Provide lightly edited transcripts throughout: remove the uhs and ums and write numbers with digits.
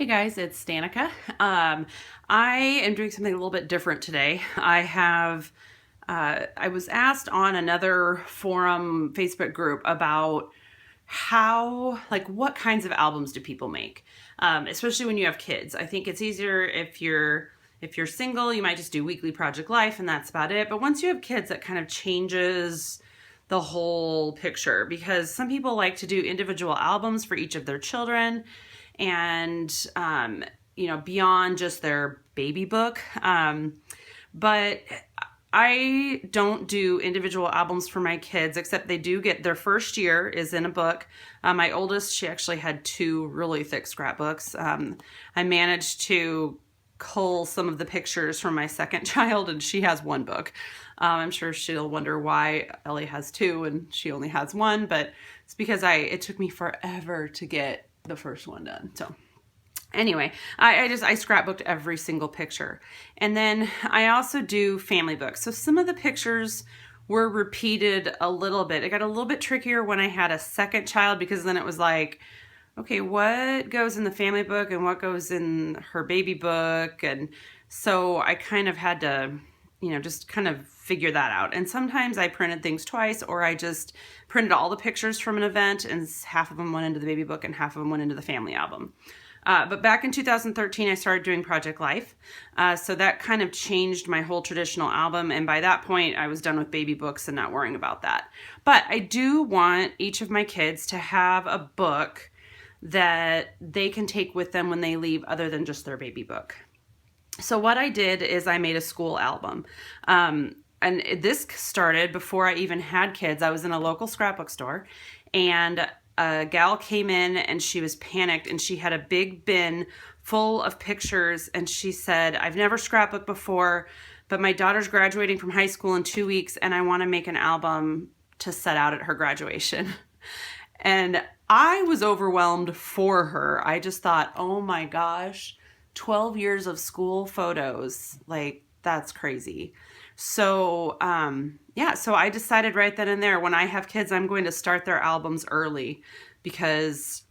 Hey guys, it's Danica. I am doing something a little bit different today. I was asked on another forum Facebook group about what kinds of albums do people make, especially when you have kids. I think it's easier if you're single, you might just do weekly project life and that's about it. But once you have kids, that kind of changes the whole picture because some people like to do individual albums for each of their children and beyond just their baby book. But I don't do individual albums for my kids, except they do get their first year is in a book. My oldest, she actually had two really thick scrapbooks. I managed to cull some of the pictures from my second child, and she has one book. I'm sure she'll wonder why Ellie has two and she only has one, but it's because it took me forever to get the first one done. So anyway, I scrapbooked every single picture. And then I also do family books. So some of the pictures were repeated a little bit. It got a little bit trickier when I had a second child because then it was like, okay, what goes in the family book and what goes in her baby book? And so I kind of had to, just kind of figure that out. And sometimes I printed things twice, or I just printed all the pictures from an event and half of them went into the baby book and half of them went into the family album. But back in 2013, I started doing Project Life. So that kind of changed my whole traditional album. And by that point, I was done with baby books and not worrying about that. But I do want each of my kids to have a book that they can take with them when they leave other than just their baby book. So what I did is I made a school album. And this started before I even had kids. I was in a local scrapbook store and a gal came in and she was panicked and she had a big bin full of pictures and she said, I've never scrapbooked before, but my daughter's graduating from high school in 2 weeks and I want to make an album to set out at her graduation. And I was overwhelmed for her. I just thought, oh my gosh, 12 years of school photos, like that's crazy. So, so I decided right then and there, when I have kids, I'm going to start their albums early because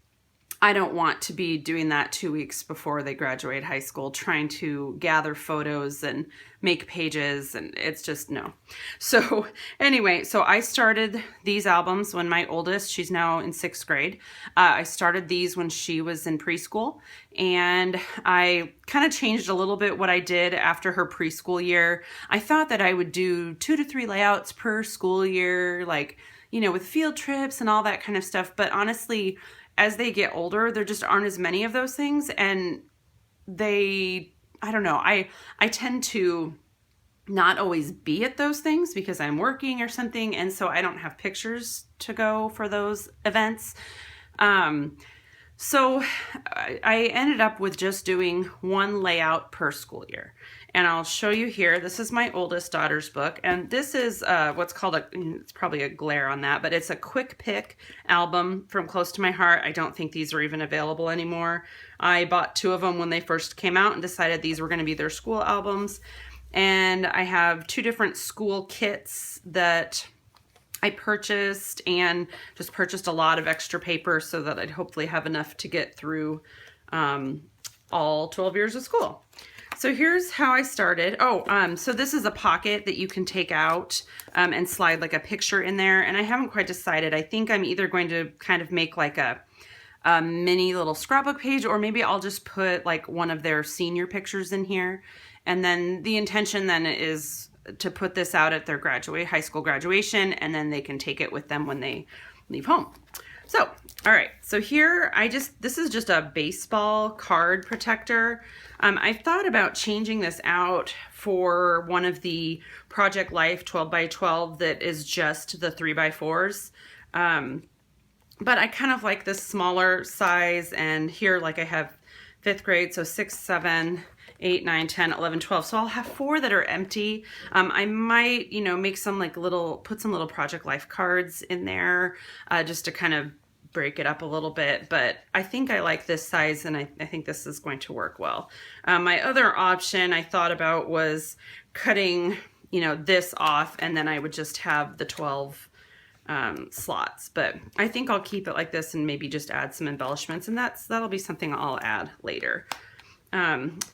I don't want to be doing that 2 weeks before they graduate high school, trying to gather photos and make pages, and it's just no. So anyway, so I started these albums when my oldest, she's now in 6th grade. I started these when she was in preschool, and I kind of changed a little bit what I did after her preschool year. I thought that I would do 2 to 3 layouts per school year, with field trips and all that kind of stuff. But honestly, as they get older, there just aren't as many of those things. And I don't know, I tend to not always be at those things because I'm working or something. And so I don't have pictures to go for those events. So I ended up with just doing one layout per school year. And I'll show you here. This is my oldest daughter's book. And this is what's called it's probably a glare on that, but it's a quick pick album from Close to My Heart. I don't think these are even available anymore. I bought 2 of them when they first came out and decided these were going to be their school albums. And I have 2 different school kits that I purchased and just purchased a lot of extra paper so that I'd hopefully have enough to get through all 12 years of school. So here's how I started. So this is a pocket that you can take out and slide like a picture in there. And I haven't quite decided. I think I'm either going to kind of make like a mini little scrapbook page, or maybe I'll just put like one of their senior pictures in here. And then the intention then is to put this out at their high school graduation, and then they can take it with them when they leave home. So, all right, so here this is just a baseball card protector. I thought about changing this out for one of the Project Life 12 by 12 that is just the 3x4s. But I kind of like this smaller size, and here like I have 5th grade, so 6, 7, 8, 9, 10, 11, 12. So I'll have 4 that are empty. I might, make some put some little Project Life cards in there just to kind of break it up a little bit, but I think I like this size and I think this is going to work well. My other option I thought about was cutting, this off, and then I would just have the 12 slots, but I think I'll keep it like this and maybe just add some embellishments, and that'll be something I'll add later.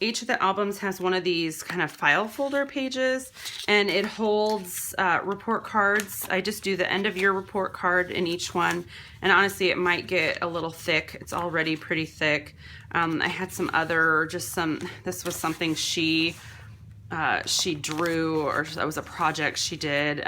Each of the albums has one of these kind of file folder pages, and it holds report cards. I just do the end of year report card in each one, and honestly it might get a little thick. It's already pretty thick. I had some other, this was something she drew, or that was a project she did.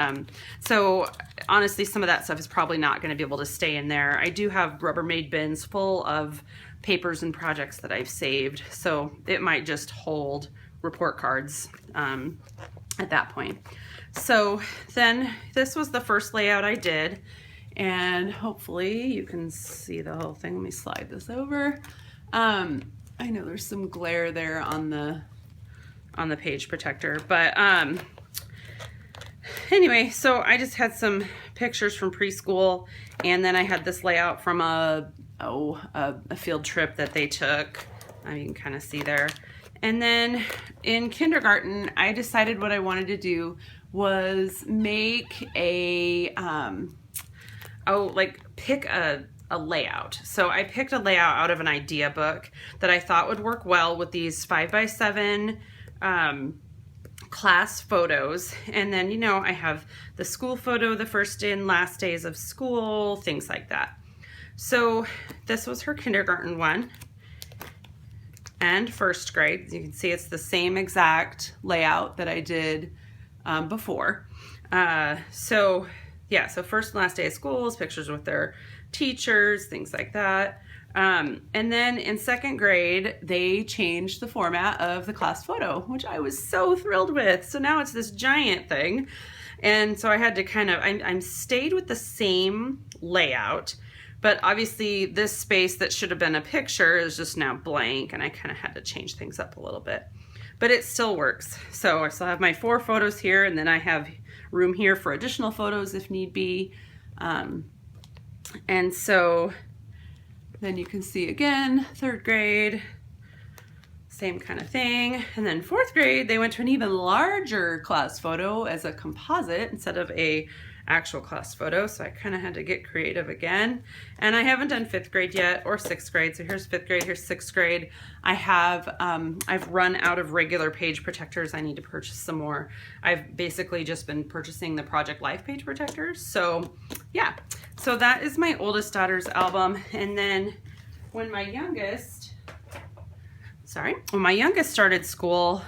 So honestly, some of that stuff is probably not going to be able to stay in there. I do have Rubbermaid bins full of papers and projects that I've saved, so it might just hold report cards at that point. So then this was the first layout I did, and hopefully you can see the whole thing. Let me slide this over. I know there's some glare there on the page protector, but anyway, so I just had some pictures from preschool, and then I had this layout from a field trip that they took. You can kind of see there. And then in kindergarten, I decided what I wanted to do was make pick a layout. So I picked a layout out of an idea book that I thought would work well with these 5x7 class photos. And then, you know, I have the school photo, the first and last days of school, things like that. So this was her kindergarten one and first grade. As you can see, it's the same exact layout that I did before. So first and last day of school, pictures with their teachers, things like that. And then in second grade, they changed the format of the class photo, which I was so thrilled with. So now it's this giant thing. And so I had to I'm stayed with the same layout, but obviously this space that should have been a picture is just now blank, and I kind of had to change things up a little bit, but it still works. So I still have my 4 photos here, and then I have room here for additional photos if need be. And so then you can see again, third grade, same kind of thing. And then fourth grade, they went to an even larger class photo as a composite instead of a actual class photo. So I kind of had to get creative again. And I haven't done 5th grade yet, or 6th grade. So here's 5th grade, here's 6th grade. I've run out of regular page protectors. I need to purchase some more. I've basically just been purchasing the Project Life page protectors. So yeah, so that is my oldest daughter's album. And then when my youngest started school,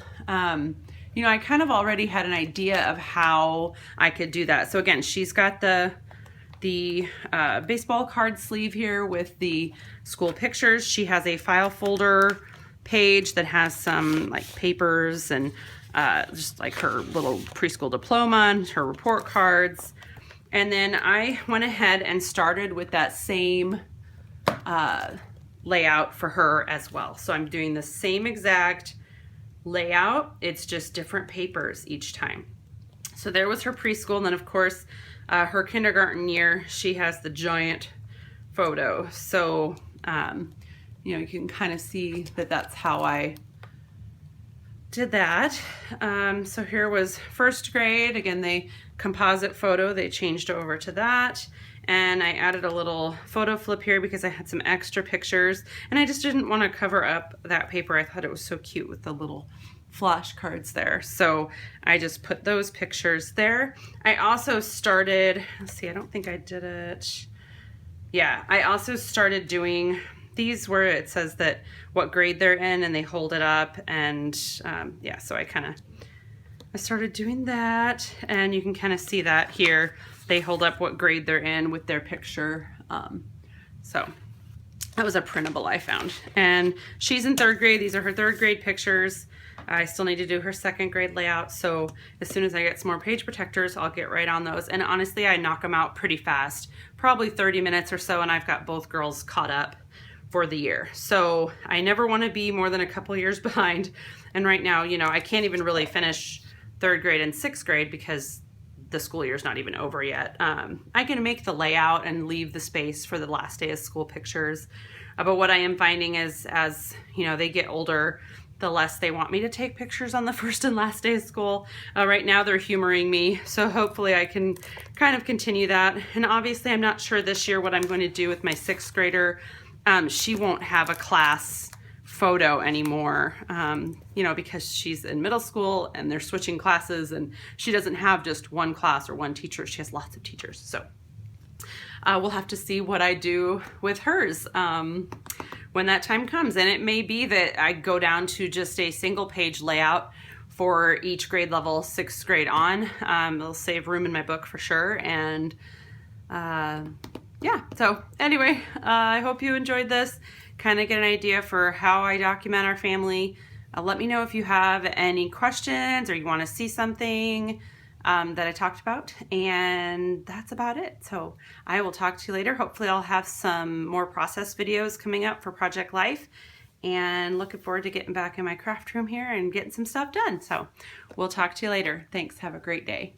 you know, I kind of already had an idea of how I could do that. So again, she's got the baseball card sleeve here with the school pictures. She has a file folder page that has some like papers and just like her little preschool diploma and her report cards. And then I went ahead and started with that same layout for her as well. So I'm doing the same exact layout, it's just different papers each time. So there was her preschool, and then of course her kindergarten year, she has the giant photo. So you know, you can kind of see that that's how I did that. So here was first grade. Again, they composite photo, they changed over to that. And I added a little photo flip here because I had some extra pictures, and I just didn't want to cover up that paper. I thought it was so cute with the little flashcards there. So I just put those pictures there. I also started, let's see, I don't think I did it. Yeah, I also started doing these where it says that what grade they're in and they hold it up, and yeah, so I started doing that, and you can kind of see that here. They hold up what grade they're in with their picture. So that was a printable I found. And she's in 3rd grade. These are her 3rd grade pictures. I still need to do her 2nd grade layout. So as soon as I get some more page protectors, I'll get right on those. And honestly, I knock them out pretty fast, probably 30 minutes or so, and I've got both girls caught up for the year. So I never want to be more than a couple years behind. And right now, you know, I can't even really finish 3rd grade and 6th grade because the school year's not even over yet. I can make the layout and leave the space for the last day of school pictures. But what I am finding is, as you know, they get older, the less they want me to take pictures on the first and last day of school. Right now they're humoring me, so hopefully I can kind of continue that. And obviously I'm not sure this year what I'm going to do with my 6th grader. She won't have a class photo anymore, you know, because she's in middle school and they're switching classes, and she doesn't have just one class or one teacher. She has lots of teachers. So we'll have to see what I do with hers when that time comes. And it may be that I go down to just a single page layout for each grade level, 6th grade on. It'll save room in my book for sure. And yeah, so anyway, I hope you enjoyed this. Kind of get an idea for how I document our family. Let me know if you have any questions or you want to see something that I talked about, and that's about it. So I will talk to you later. Hopefully I'll have some more process videos coming up for Project Life, and looking forward to getting back in my craft room here and getting some stuff done. So we'll talk to you later. Thanks. Have a great day.